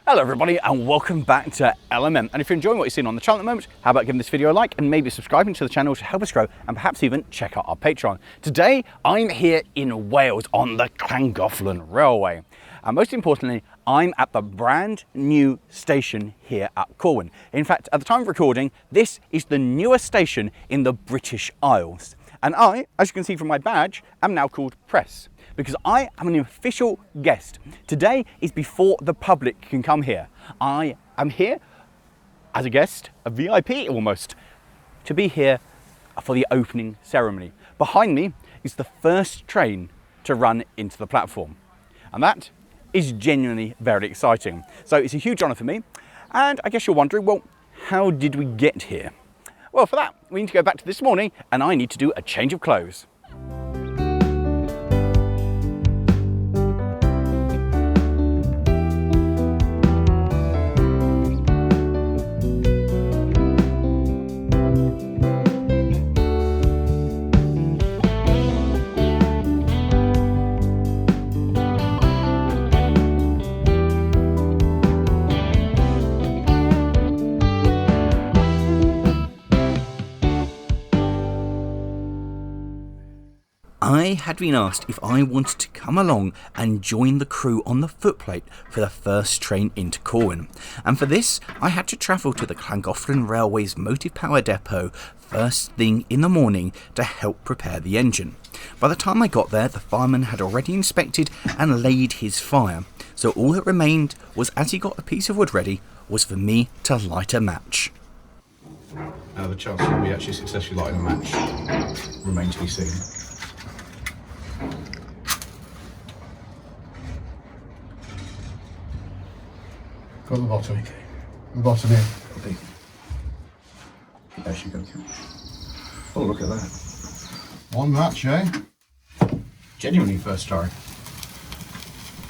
Hello everybody and welcome back to LMM, and if you're enjoying what you're seeing on the channel at the moment, how about giving this video a like and maybe subscribing to the channel to help us grow, and perhaps even check out our Patreon. Today I'm here in Wales on the Llangollen Railway, and most importantly I'm at the brand new station here at Corwen. In fact, at the time of recording, this is the newest station in the British Isles, and I, as you can see from my badge, am now called Press, because I am an official guest. Today is before the public can come here. I am here as a guest, a VIP almost, to be here for the opening ceremony. Behind me is the first train to run into the platform, and that is genuinely very exciting. So it's a huge honour for me, and I guess you're wondering, well, how did we get here? Well, for that, we need to go back to this morning, and I need to do a change of clothes. I had been asked if I wanted to come along and join the crew on the footplate for the first train into Corwen, and for this I had to travel to the Llangollen Railway's motive power depot first thing in the morning to help prepare the engine. By the time I got there, the fireman had already inspected and laid his fire, so all that remained was, as he got a piece of wood ready, was for me to light a match. Now the chance of we actually successfully lighting a match remains to be seen. Got the bottom. Okay. The bottom in. Okay. There she goes. Oh, look at that. One match, eh? Genuinely first try.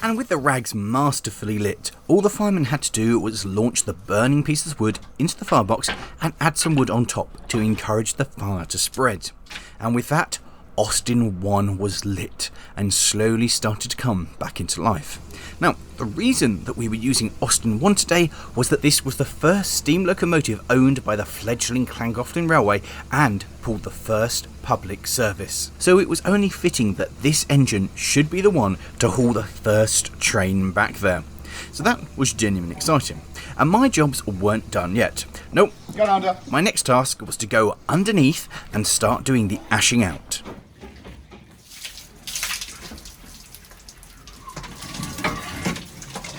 And with the rags masterfully lit, all the fireman had to do was launch the burning pieces of wood into the firebox and add some wood on top to encourage the fire to spread. And with that, Austin 1 was lit and slowly started to come back into life. Now, the reason that we were using Austin 1 today was that this was the first steam locomotive owned by the fledgling Llangollen Railway and pulled the first public service. So it was only fitting that this engine should be the one to haul the first train back there. So that was genuinely exciting. And my jobs weren't done yet. Nope. Go under. My next task was to go underneath and start doing the ashing out.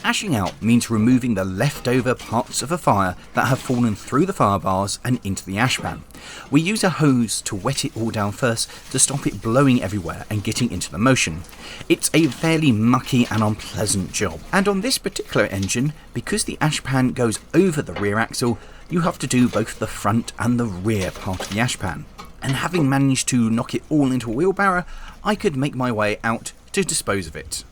Ashing out means removing the leftover parts of a fire that have fallen through the fire bars and into the ashpan. We use a hose to wet it all down first to stop it blowing everywhere and getting into the motion. It's a fairly mucky and unpleasant job. And on this particular engine, because the ashpan goes over the rear axle, you have to do both the front and the rear part of the ashpan. And having managed to knock it all into a wheelbarrow, I could make my way out to dispose of it.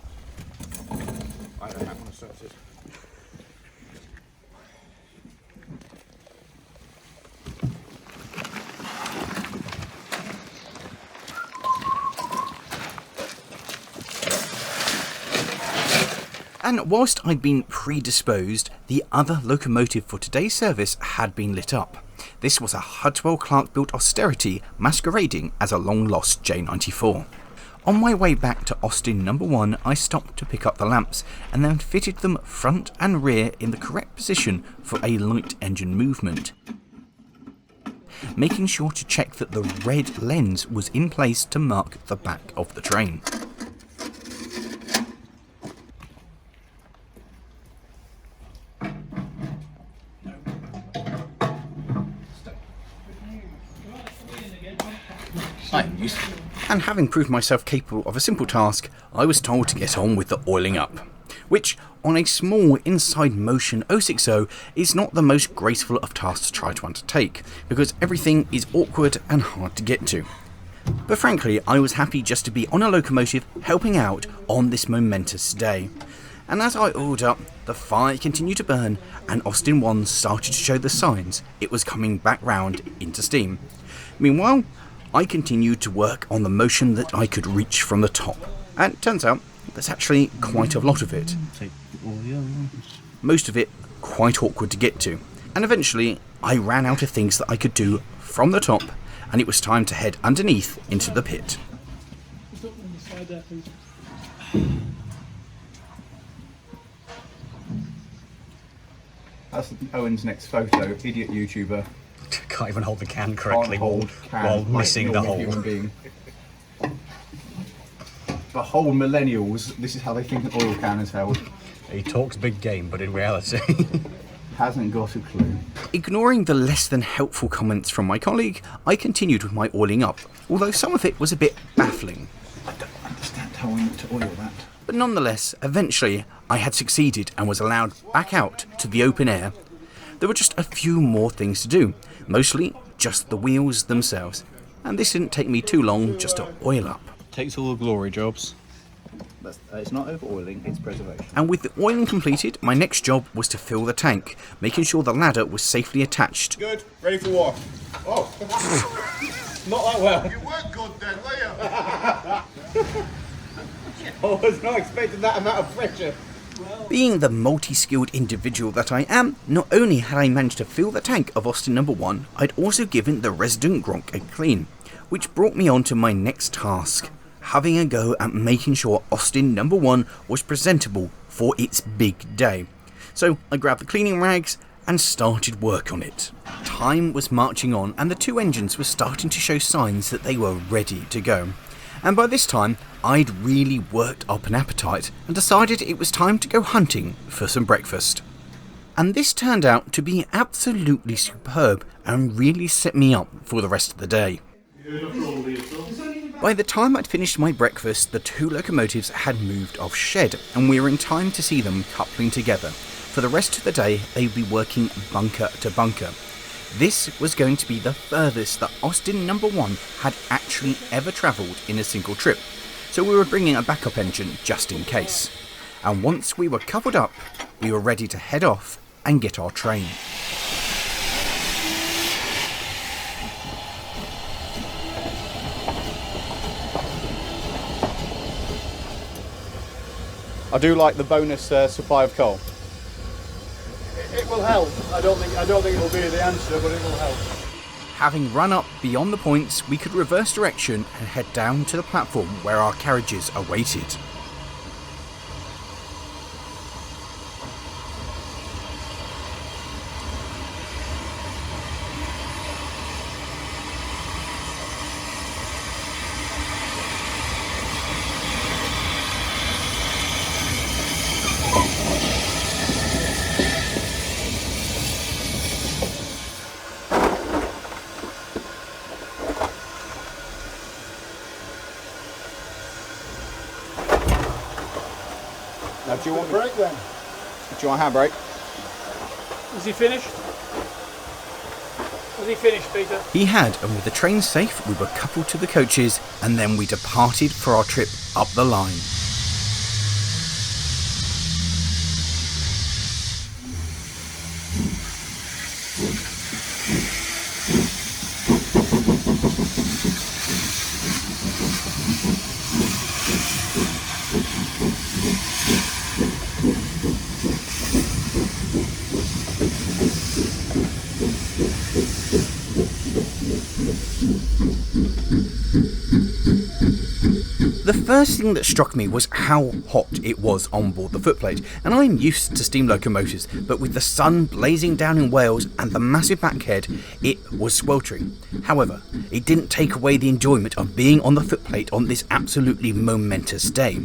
And whilst I'd been predisposed, the other locomotive for today's service had been lit up. This was a Hudwell Clark built Austerity masquerading as a long-lost J94. On my way back to Austin number 1, I stopped to pick up the lamps and then fitted them front and rear in the correct position for a light engine movement, making sure to check that the red lens was in place to mark the back of the train. And having proved myself capable of a simple task, I was told to get on with the oiling up, which on a small inside motion 060 is not the most graceful of tasks to try to undertake, because everything is awkward and hard to get to. But frankly, I was happy just to be on a locomotive helping out on this momentous day. And as I oiled up, the fire continued to burn and Austin 1 started to show the signs it was coming back round into steam. Meanwhile, I continued to work on the motion that I could reach from the top, and it turns out there's actually quite a lot of it. most of it quite awkward to get to, and eventually I ran out of things that I could do from the top, and it was time to head underneath into the pit. That's Owen's next photo, idiot YouTuber. Can't even hold the can correctly while Like missing the hole. human being. Behold millennials, this is how they think an oil can is held. He talks big game, but in reality... Hasn't got a clue. Ignoring the less than helpful comments from my colleague, I continued with my oiling up, although some of it was a bit baffling. I don't understand how I'm to oil that. But nonetheless, eventually I had succeeded and was allowed back out to the open air. There were just a few more things to do, mostly just the wheels themselves, and this didn't take me too long just to oil up. Takes all the glory jobs. It's not over-oiling, it's preservation. And with the oiling completed, my next job was to fill the tank, making sure the ladder was safely attached. Good, ready for war. Oh, Not that well. you weren't good then, were you? I was not expecting that amount of pressure. Being the multi-skilled individual that I am, not only had I managed to fill the tank of Austin number 1, I'd also given the resident Gronk a clean, which brought me on to my next task, having a go at making sure Austin number 1 was presentable for its big day. So I grabbed the cleaning rags and started work on it. Time was marching on and the two engines were starting to show signs that they were ready to go. And by this time, I'd really worked up an appetite and decided it was time to go hunting for some breakfast. And this turned out to be absolutely superb and really set me up for the rest of the day. By the time I'd finished my breakfast, the two locomotives had moved off shed and we were in time to see them coupling together. For the rest of the day, they'd be working bunker to bunker. This was going to be the furthest that Austin number 1 had actually ever travelled in a single trip, so we were bringing a backup engine just in case. And once we were coupled up, we were ready to head off and get our train. I do like the bonus supply of coal. It will help. I don't think it'll be the answer, but it will help. Having run up beyond the points, we could reverse direction and head down to the platform where our carriages awaited. Now, do you want Break then. Do you want a handbrake? Is he finished? Was he finished, Peter? He had, and with the train safe, we were coupled to the coaches, and then we departed for our trip up the line. The first thing that struck me was how hot it was on board the footplate, and I'm used to steam locomotives, but with the sun blazing down in Wales and the massive backhead, it was sweltering. However, it didn't take away the enjoyment of being on the footplate on this absolutely momentous day.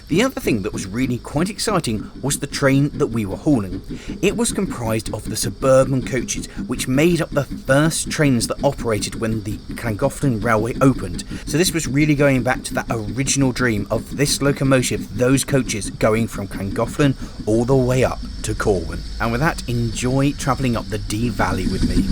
The other thing that was really quite exciting was the train that we were hauling. It was comprised of the suburban coaches, which made up the first trains that operated when the Llangollen Railway opened. So this was really going back to that original dream of this locomotive, those coaches going from Llangollen all the way up to Corwen. And with that, enjoy travelling up the Dee Valley with me.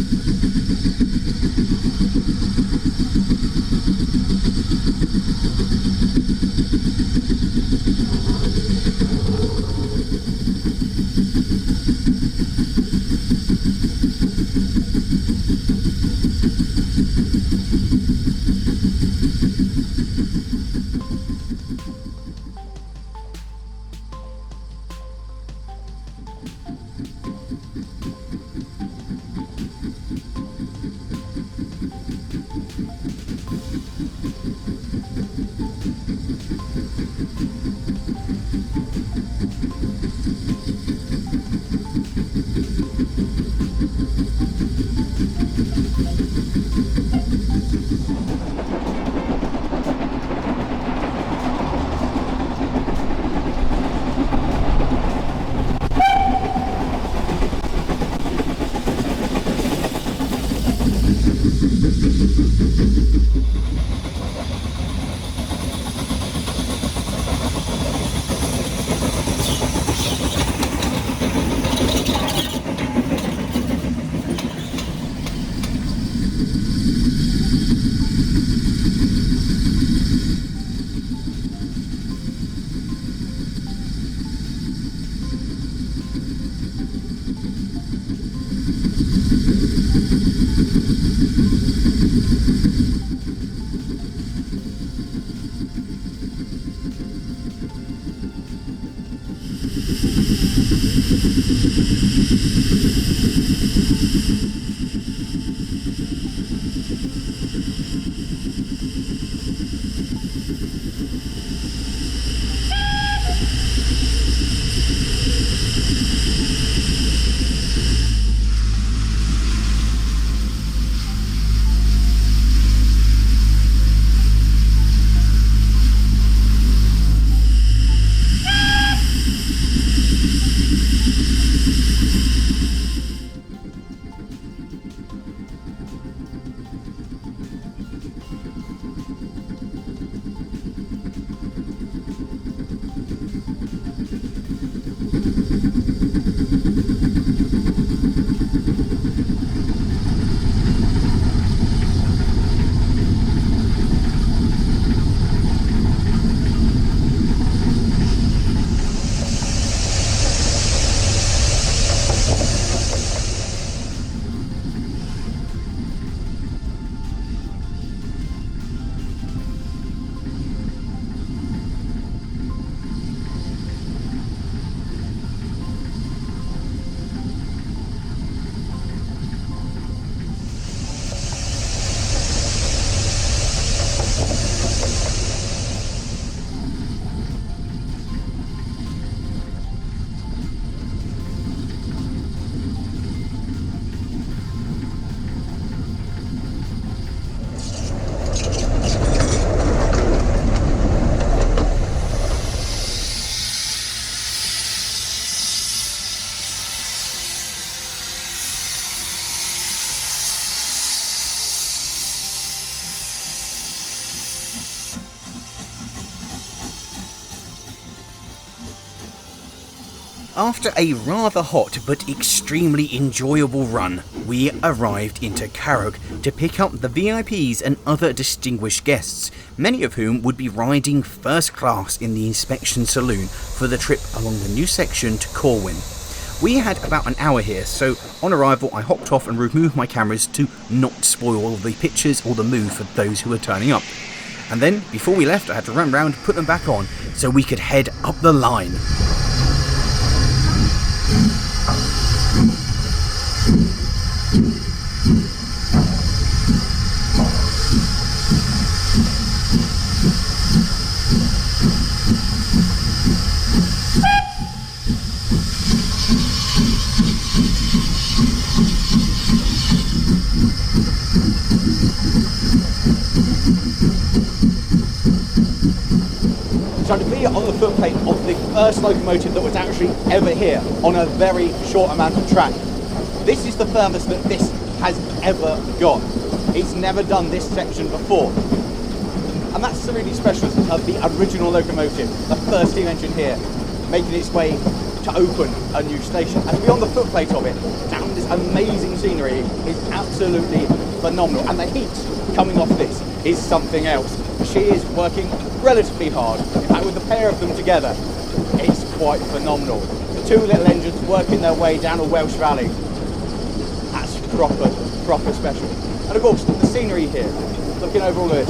After a rather hot but extremely enjoyable run, we arrived into Carrick to pick up the VIPs and other distinguished guests, many of whom would be riding first class in the inspection saloon for the trip along the new section to Corwen. We had about an hour here, so on arrival I hopped off and removed my cameras to not spoil the pictures or the mood for those who were turning up. And then, before we left, I had to run round, put them back on, so we could head up the line. So to be on the footplate of the first locomotive that was actually ever here on a very short amount of track, this is the furthest that this has ever gone. It's never done this section before. And that's really special of the original locomotive, the first steam engine here, making its way to open a new station. And to be on the footplate of it, down this amazing scenery, is absolutely phenomenal. And the heat coming off this is something else. She is working relatively hard. In fact, with the pair of them together, it's quite phenomenal. The two little engines working their way down a Welsh valley. That's proper special. And of course, the scenery here, looking over all this,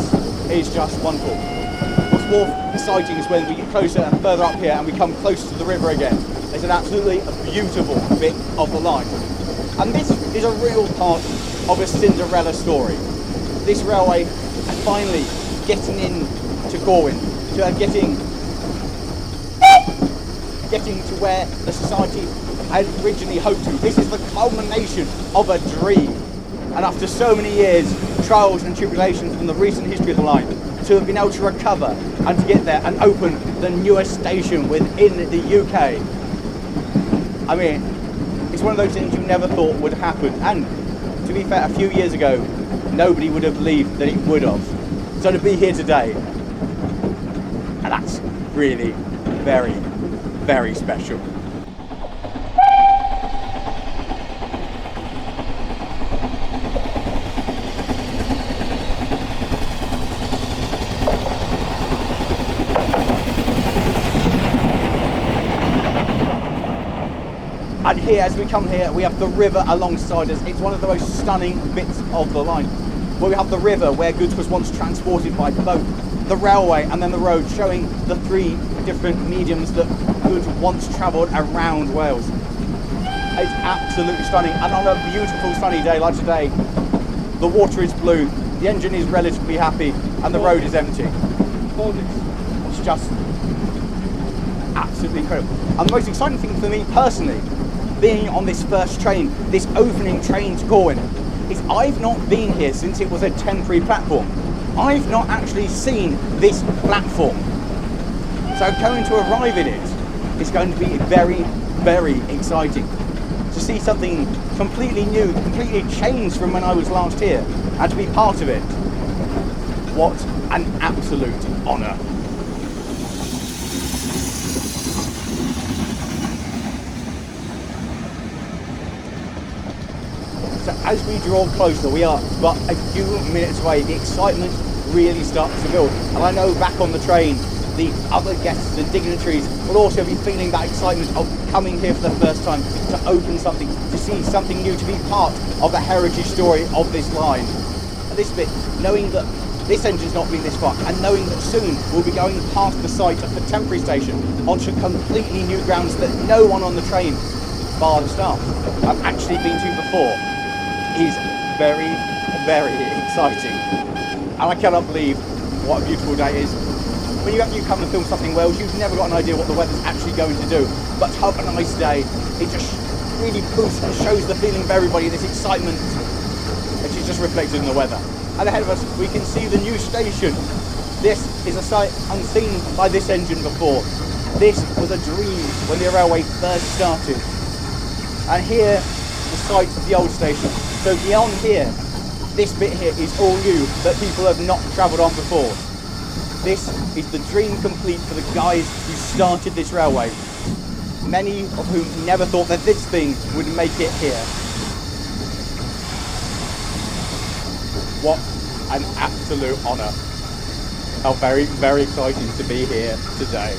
is just wonderful. What's more exciting is when we get closer and further up here and we come closer to the river again. There's an absolutely beautiful bit of the line. And this is a real part of a Cinderella story. This railway, and finally getting in to Corwen, getting to where the society had originally hoped to. This is the culmination of a dream. And after so many years, trials and tribulations from the recent history of the line, to have been able to recover and to get there and open the newest station within the UK. I mean, it's one of those things you never thought would happen. And to be fair, a few years ago, nobody would have believed that it would have. So to be here today, and that's really very, very special. here, as we come here, we have the river alongside us. It's one of the most stunning bits of the line, where we have the river where goods was once transported by boat, the railway, and then the road, showing the three different mediums that goods once travelled around Wales. It's absolutely stunning, and on a beautiful sunny day like today, the water is blue, the engine is relatively happy, and the road is empty. It's just absolutely incredible. And the most exciting thing for me personally, being on this first train, this opening train to Corwen, is I've not been here since it was a temporary platform. I've not actually seen this platform. So going to arrive in it is going to be very, very exciting. To see something completely new, completely changed from when I was last here, and to be part of it. What an absolute honour. So as we draw closer, we are but a few minutes away, the excitement really starts to build. And I know back on the train, the other guests and dignitaries will also be feeling that excitement of coming here for the first time, to open something, to see something new, to be part of the heritage story of this line. And this bit, knowing that this engine's not been this far, and knowing that soon we'll be going past the site of the temporary station onto completely new grounds that no one on the train, bar the staff, have actually been to before, is very, very exciting. And I cannot believe what a beautiful day it is. When you come to film something in Wales, you've never got an idea what the weather's actually going to do. But to have a nice day, it just really boosts and shows the feeling of everybody, this excitement, which is just reflected in the weather. And ahead of us, we can see the new station. This is a site unseen by this engine before. This was a dream when the railway first started. And here, the site of the old station. So beyond here, this bit here is all new, that people have not travelled on before. This is the dream complete for the guys who started this railway, many of whom never thought that this thing would make it here. What an absolute honour. How very, very exciting to be here today.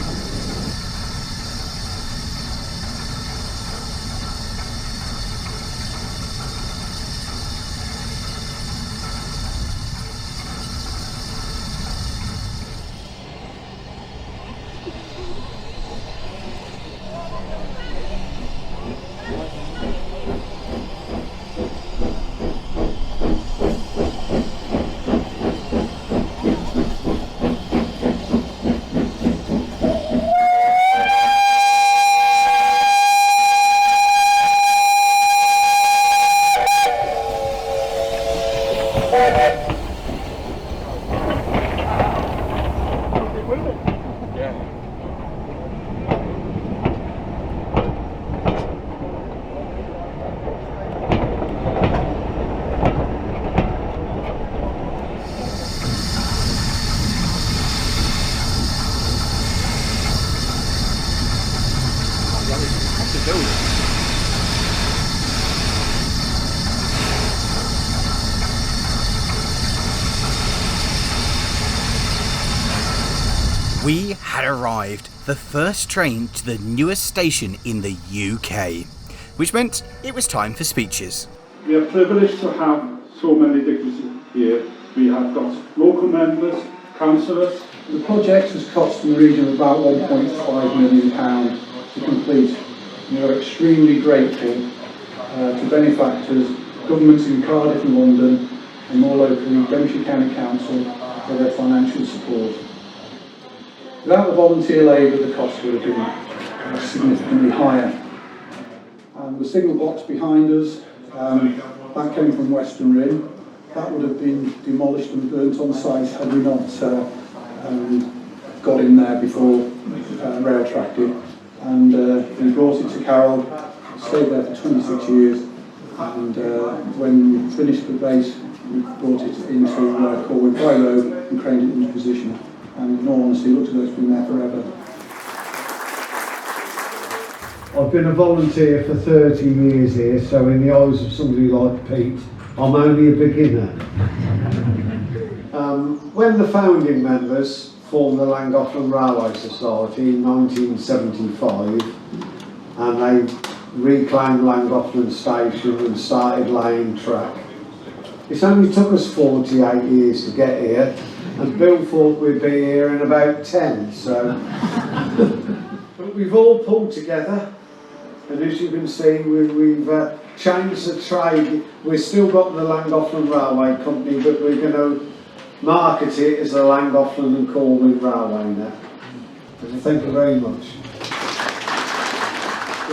We had arrived, the first train to the newest station in the UK, which meant it was time for speeches. We are privileged to have so many dignitaries here. We have got local members, councillors. The project has cost in the region of about £1.5 million to complete. We are extremely grateful to benefactors, governments in Cardiff and London, and more locally, Devonshire County Council, for their financial support. Without the volunteer labour, the cost would have been significantly higher. And the signal box behind us, that came from Western Rim. That would have been demolished and burnt on site had we not got in there before rail tracked it. And we brought it to Carroll, stayed there for 26 years, and when we finished the base, we brought it into Corwen Railway and craned it into position. And in all honesty, it looks as though it's been there forever. I've been a volunteer for 30 years here, so in the eyes of somebody like Pete, I'm only a beginner. When the founding members formed the Llangollen Railway Society in 1975, and they reclaimed Llangollen station and started laying track. It's only took us 48 years to get here, and Bill thought we'd be here in about 10, so. But we've all pulled together, and as you can see, we've changed the trade. We've still got the Llangollen Railway Company, but we're going to market it as the Llangollen and Corwen Railway now. So thank you very much.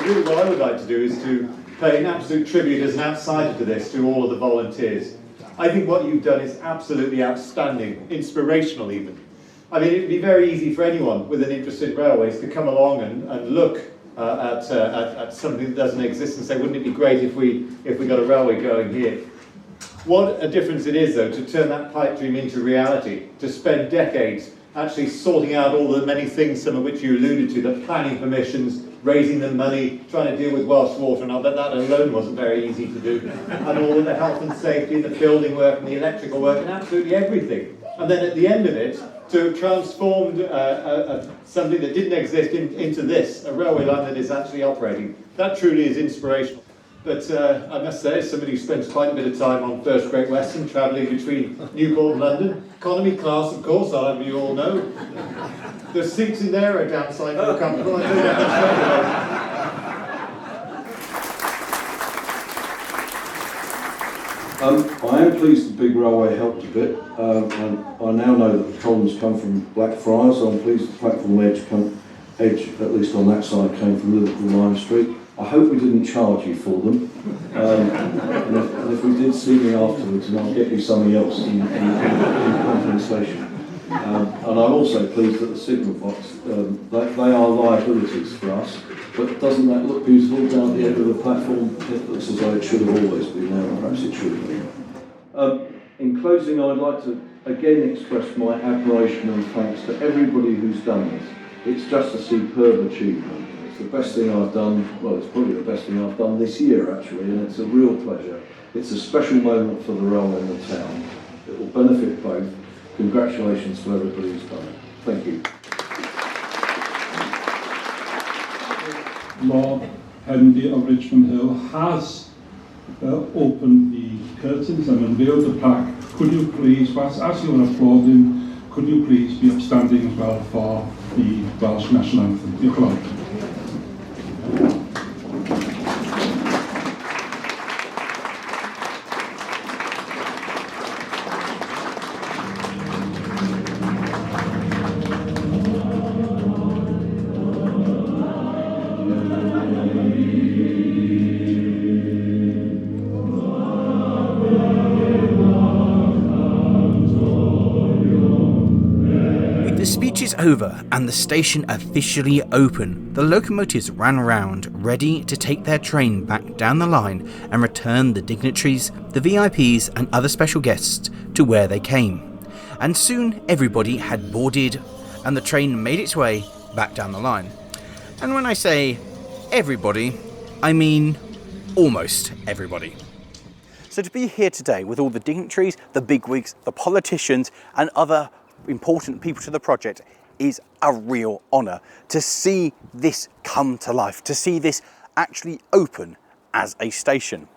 Really what I would like to do is to pay an absolute tribute as an outsider to this to all of the volunteers. I think what you've done is absolutely outstanding, inspirational even. I mean, it would be very easy for anyone with an interest in railways to come along and look at something that doesn't exist and say, wouldn't it be great if we got a railway going here? What a difference it is, though, to turn that pipe dream into reality, to spend decades actually sorting out all the many things, some of which you alluded to, the planning permissions, raising the money, trying to deal with Welsh Water, and I bet that alone wasn't very easy to do, and all of the health and safety, and the building work, and the electrical work, and absolutely everything. And then at the end of it, to transform something that didn't exist into this, a railway line that is actually operating. That truly is inspirational. But I must say, as somebody who spends quite a bit of time on First Great Western, travelling between Newport and London, economy class, of course, you all know. The seats in there are downside more comfortable. I think that's I am pleased the big railway helped a bit, and I now know that the columns come from Blackfriars, so I'm pleased the platform edge, at least on that side, came from Liverpool Lime Street. I hope we didn't charge you for them, and if we did, see me afterwards and I'll get you something else in compensation. And I'm also pleased that the signal box, they are liabilities for us, but doesn't that look beautiful down at the end of the platform? It looks as though it should have always been there, and perhaps it should be. In closing, I'd like to again express my admiration and thanks to everybody who's done this. It's just a superb achievement. It's the best thing I've done, well, it's probably the best thing I've done this year actually, and it's a real pleasure. It's a special moment for the railway and the town. It will benefit both. Congratulations to everybody who's done it. Thank you. Lord Henry of Richmond Hill has opened the curtains and unveiled the plaque. Could you please, as you are applauding, could you please be upstanding as well for the Welsh National Anthem? Diolch yn fawr. The speech is over and the station officially open. The locomotives ran around, ready to take their train back down the line and return the dignitaries, the VIPs and other special guests to where they came. And soon everybody had boarded and the train made its way back down the line. And when I say everybody, I mean almost everybody. So to be here today with all the dignitaries, the bigwigs, the politicians and other important people to the project is a real honour. To see this come to life, to see this actually open as a station.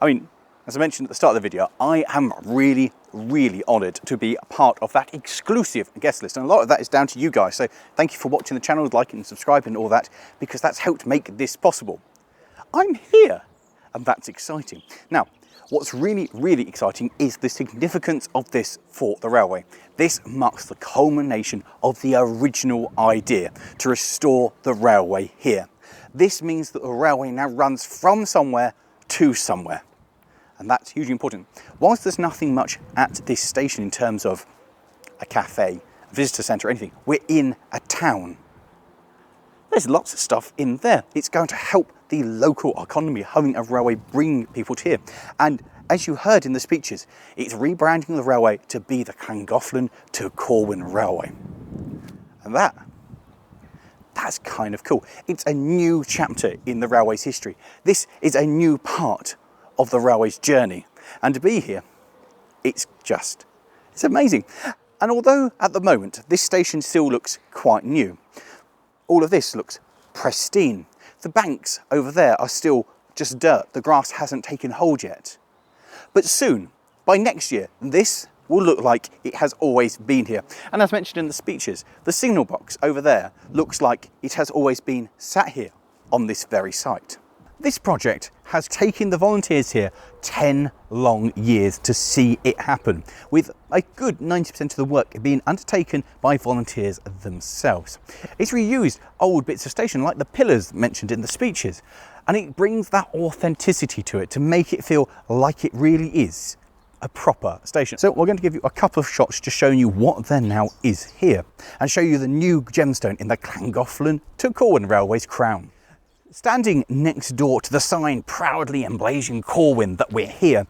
I mean, as I mentioned at the start of the video, I am really honoured to be a part of that exclusive guest list, and a lot of that is down to you guys, so thank you for watching the channel, liking and subscribing and all that, because that's helped make this possible. I'm here, and that's exciting. Now, what's really exciting is the significance of this for the railway. This marks the culmination of the original idea to restore the railway here. This means that the railway now runs from somewhere to somewhere. And that's hugely important. Whilst there's nothing much at this station in terms of a cafe, a visitor centre or anything, we're in a town. There's lots of stuff in there. It's going to help the local economy, having a railway bring people to here. And as you heard in the speeches, it's rebranding the railway to be the Llangollen to Corwen Railway. And that's kind of cool. It's a new chapter in the railway's history. This is a new part of the railway's journey. And to be here, it's amazing. And although at the moment, this station still looks quite new, all of this looks pristine. The banks over there are still just dirt. The grass hasn't taken hold yet. But soon, by next year, this will look like it has always been here. And as mentioned in the speeches, the signal box over there looks like it has always been sat here on this very site. This project has taken the volunteers here 10 long years to see it happen, with a good 90% of the work being undertaken by volunteers themselves. It's reused old bits of station like the pillars mentioned in the speeches, and it brings that authenticity to it to make it feel like it really is a proper station. So we're going to give you a couple of shots just showing you what there now is here, and show you the new gemstone in the Llangollen to Corwen Railway's crown. Standing next door to the sign proudly emblazing Corwen that we're here,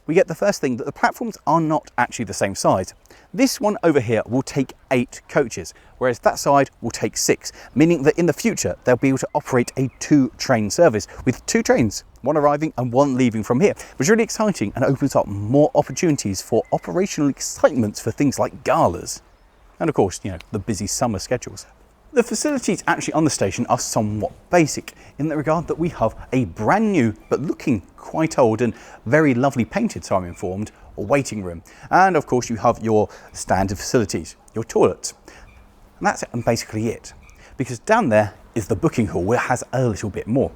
we get the first thing that the platforms are not actually the same size. This one over here will take 8 coaches, whereas that side will take 6, meaning that in the future they'll be able to operate a 2-train service with 2 trains, one arriving and one leaving from here, which is really exciting and opens up more opportunities for operational excitements for things like galas. And of course, you know, the busy summer schedules. The facilities actually on the station are somewhat basic in the regard that we have a brand new, but looking quite old and very lovely painted, so I'm informed, waiting room. And of course you have your standard facilities, your toilets. And that's basically it. Because down there is the booking hall where it has a little bit more.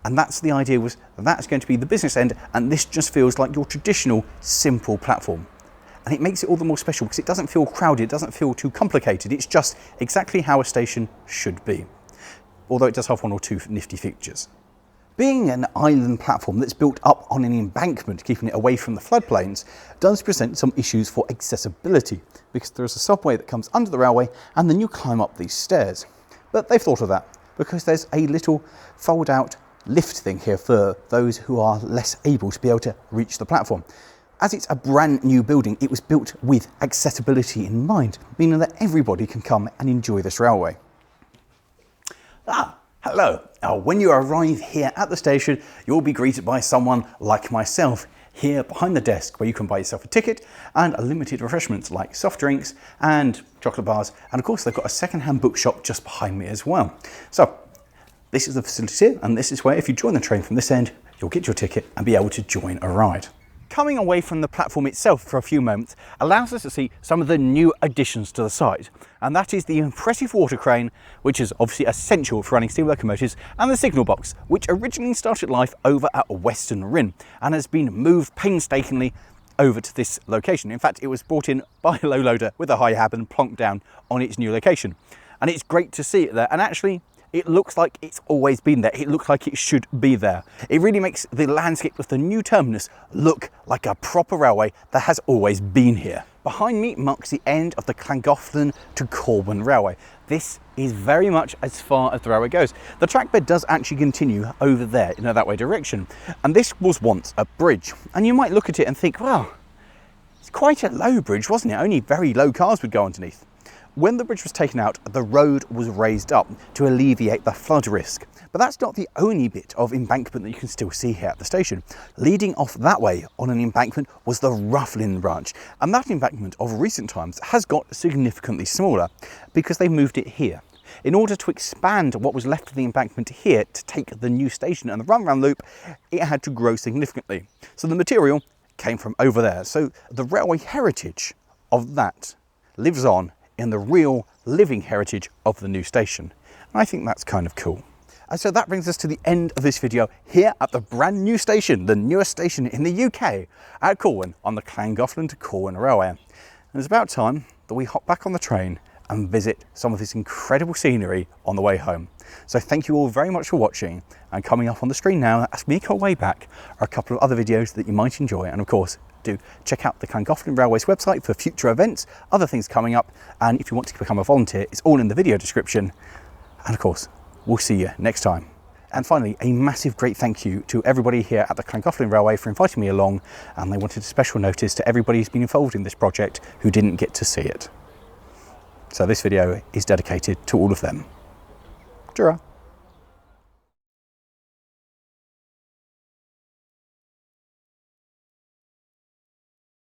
And that's the idea, was that's going to be the business end, and this just feels like your traditional simple platform. And it makes it all the more special because it doesn't feel crowded, it doesn't feel too complicated. It's just exactly how a station should be. Although it does have 1 or 2 nifty features. Being an island platform that's built up on an embankment, keeping it away from the floodplains, does present some issues for accessibility, because there is a subway that comes under the railway and then you climb up these stairs. But they've thought of that because there's a little fold out lift thing here for those who are less able to be able to reach the platform. As it's a brand new building, it was built with accessibility in mind, meaning that everybody can come and enjoy this railway. Hello. When you arrive here at the station, you'll be greeted by someone like myself here behind the desk, where you can buy yourself a ticket and limited refreshments like soft drinks and chocolate bars. And of course, they've got a second-hand bookshop just behind me as well. So this is the facility here, and this is where if you join the train from this end, you'll get your ticket and be able to join a ride. Coming away from the platform itself for a few moments allows us to see some of the new additions to the site, and that is the impressive water crane, which is obviously essential for running steam locomotives, and the signal box, which originally started life over at Western Rin and has been moved painstakingly over to this location. In fact, it was brought in by a low loader with a high hab and plonked down on its new location, and it's great to see it there. And actually, it looks like it's always been there. It looks like it should be there. It really makes the landscape of the new terminus look like a proper railway that has always been here. Behind me marks the end of the Llangollen to Corwen Railway. This is very much as far as the railway goes. The track bed does actually continue over there in a that way direction. And this was once a bridge. And you might look at it and think, well, it's quite a low bridge, wasn't it? Only very low cars would go underneath. When the bridge was taken out, the road was raised up to alleviate the flood risk. But that's not the only bit of embankment that you can still see here at the station. Leading off that way on an embankment was the Llangollen branch. And that embankment of recent times has got significantly smaller because they moved it here. In order to expand what was left of the embankment here to take the new station and the run-round loop, it had to grow significantly. So the material came from over there. So the railway heritage of that lives on in the real living heritage of the new station. And I think that's kind of cool. And so that brings us to the end of this video here at the brand new station, the newest station in the UK at Corwen on the Llangollen to Corwen Railway. And it's about time that we hop back on the train and visit some of this incredible scenery on the way home. So thank you all very much for watching, and coming up on the screen now as we make our way back are a couple of other videos that you might enjoy, and of course do check out the Llangollen Railway's website for future events, other things coming up, and if you want to become a volunteer, it's all in the video description. And of course, we'll see you next time. And finally, a massive great thank you to everybody here at the Llangollen Railway for inviting me along, and they wanted a special notice to everybody who's been involved in this project who didn't get to see it. So this video is dedicated to all of them. Ta-ra.